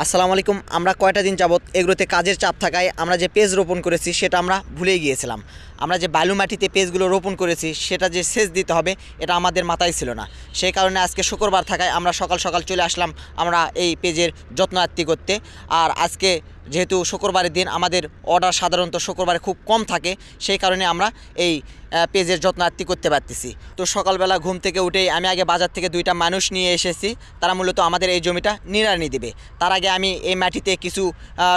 আসসালামু আলাইকুম। আমরা কয়টা দিন যাবত এগুলোতে কাজের চাপ থাকায় আমরা যে পেজ রোপণ করেছি সেটা আমরা ভুলে গিয়েছিলাম। আমরা যে বালু মাটিতে পেজগুলো রোপণ করেছি সেটা যে সেচ দিতে হবে এটা আমাদের মাথায় ছিল না। সেই কারণে আজকে শুক্রবার থাকায় আমরা সকাল সকাল চলে আসলাম আমরা এই পেজের যত্ন আত্তি করতে। আর আজকে যেহেতু শুক্রবারের দিন আমাদের অর্ডার সাধারণত শুক্রবারে খুব কম থাকে, সেই কারণে আমরা এই পেজের যত্ন আত্তি করতে পারতেছি। তো সকালবেলা ঘুম থেকে উঠেই আমি আগে বাজার থেকে দুইটা মানুষ নিয়ে এসেছি, তারা মূলত আমাদের এই জমিটা নিড়ানি দেবে। তার আগে আমি এই মাটিতে কিছু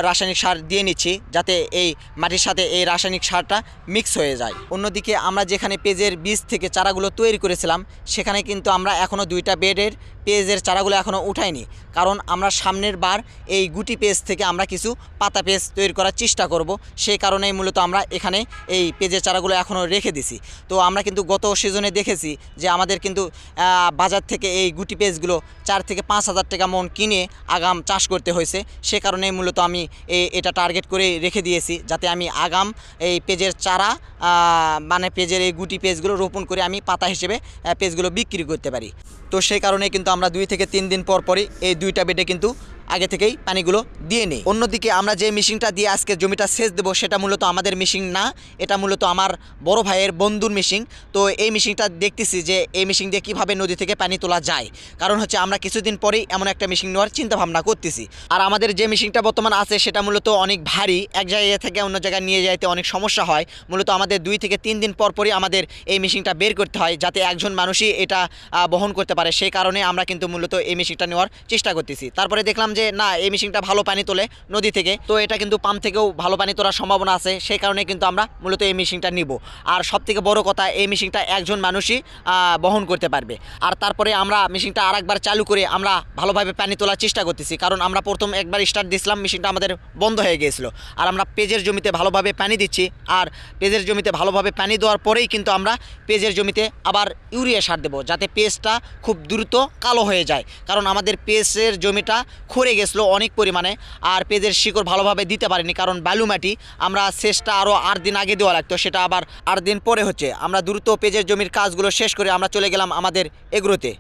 রাসায়নিক সার দিয়ে নিচ্ছি যাতে এই মাটির সাথে এই রাসায়নিক সারটা মিক্স হয়ে যায়। অন্যদিকে আমরা যেখানে পেজের বীজ থেকে চারাগুলো তৈরি করেছিলাম সেখানে কিন্তু আমরা এখনও দুইটা বেডের পেজের চারাগুলো এখনও উঠাইনি, কারণ আমরা সামনের বার এই গুটি পেজ থেকে আমরা কিছু পাতা পেজ তৈরি করার চেষ্টা করব। সেই কারণেই মূলত আমরা এখানে এই পেজের চারাগুলো এখনও রেখে দিছি। তো আমরা কিন্তু গত সিজনে দেখেছি যে আমাদের কিন্তু বাজার থেকে এই গুটি পেজগুলো 4 থেকে 5 হাজার টাকা মন কিনে আগাম চাষ করতে হয়েছে। সে কারণেই মূলত আমি এটা টার্গেট করে রেখে দিয়েছি যাতে আমি আগাম এই পেজের চারা মানে পেজের এই গুটি পেজগুলো রোপণ করে আমি পাতা হিসেবে পেজগুলো বিক্রি করতে পারি। তো সেই কারণে কিন্তু আমরা 2 থেকে 3 দিন পর পরই এই দুইটা বেডে কিন্তু আগে থেকেই পানিগুলো দিয়ে নিই। অন্যদিকে আমরা যে মেশিনটা দিয়ে আজকে জমিটা সেচ দেবো সেটা মূলত আমাদের মেশিন না, এটা মূলত আমার বড় ভাইয়ের বন্ধুর মেশিন। তো এই মেশিনটা দেখতেছি যে এই মেশিন দিয়ে কীভাবে নদী থেকে পানি তোলা যায়, কারণ হচ্ছে আমরা কিছুদিন পরেই এমন একটা মেশিন নেওয়ার চিন্তা ভাবনা করতেছি। আর আমাদের যে মেশিনটা বর্তমান আছে সেটা মূলত অনেক ভারী, এক জায়গা থেকে অন্য জায়গায় নিয়ে যাইতে অনেক সমস্যা হয়। মূলত আমাদের 2 থেকে 3 দিন পর পরই আমাদের এই মেশিনটা বের করতে হয় যাতে একজন মানুষই এটা বহন করতে পারে। সেই কারণে আমরা কিন্তু মূলত এই মেশিনটা নেওয়ার চেষ্টা করতেছি। তারপরে দেখলাম যে না, এই মেশিনটা ভালো পানি তোলে নদী থেকে, তো এটা কিন্তু পাম্প থেকেও ভালো পানি তোলার সম্ভাবনা আছে। সেই কারণে কিন্তু আমরা মূলত এই মেশিনটা নিব। আর সবথেকে বড় কথা, এই মেশিনটা একজন মানুষই বহন করতে পারবে। আর তারপরে আমরা মেশিনটা আরেকবার চালু করে আমরা ভালোভাবে পানি তোলার চেষ্টা করতেছি, কারণ আমরা প্রথম একবার স্টার্ট দিয়েছিলাম মেশিনটা আমাদের বন্ধ হয়ে গিয়েছিল। আর আমরা পেজের জমিতে ভালোভাবে পানি দিচ্ছি, আর পেজের জমিতে ভালোভাবে পানি দেওয়ার পরেই কিন্তু আমরা পেজের জমিতে আবার ইউরিয়া সার দেবো যাতে পেজটা খুব দ্রুত কালো হয়ে যায়, কারণ আমাদের পেজের জমিটা খরে গেছিলো অনেক পরিমাণে। আর পেজের শিকড় ভালোভাবে দিতে পারিনি কারণ বালু মাটি, আমরা শেষটা আরও 8 দিন আগে দেওয়া লাগতো, সেটা আবার 8 দিন পরে হচ্ছে। আমরা দ্রুত পেজের জমির কাজগুলো শেষ করে আমরা চলে গেলাম আমাদের এগ্রোতে।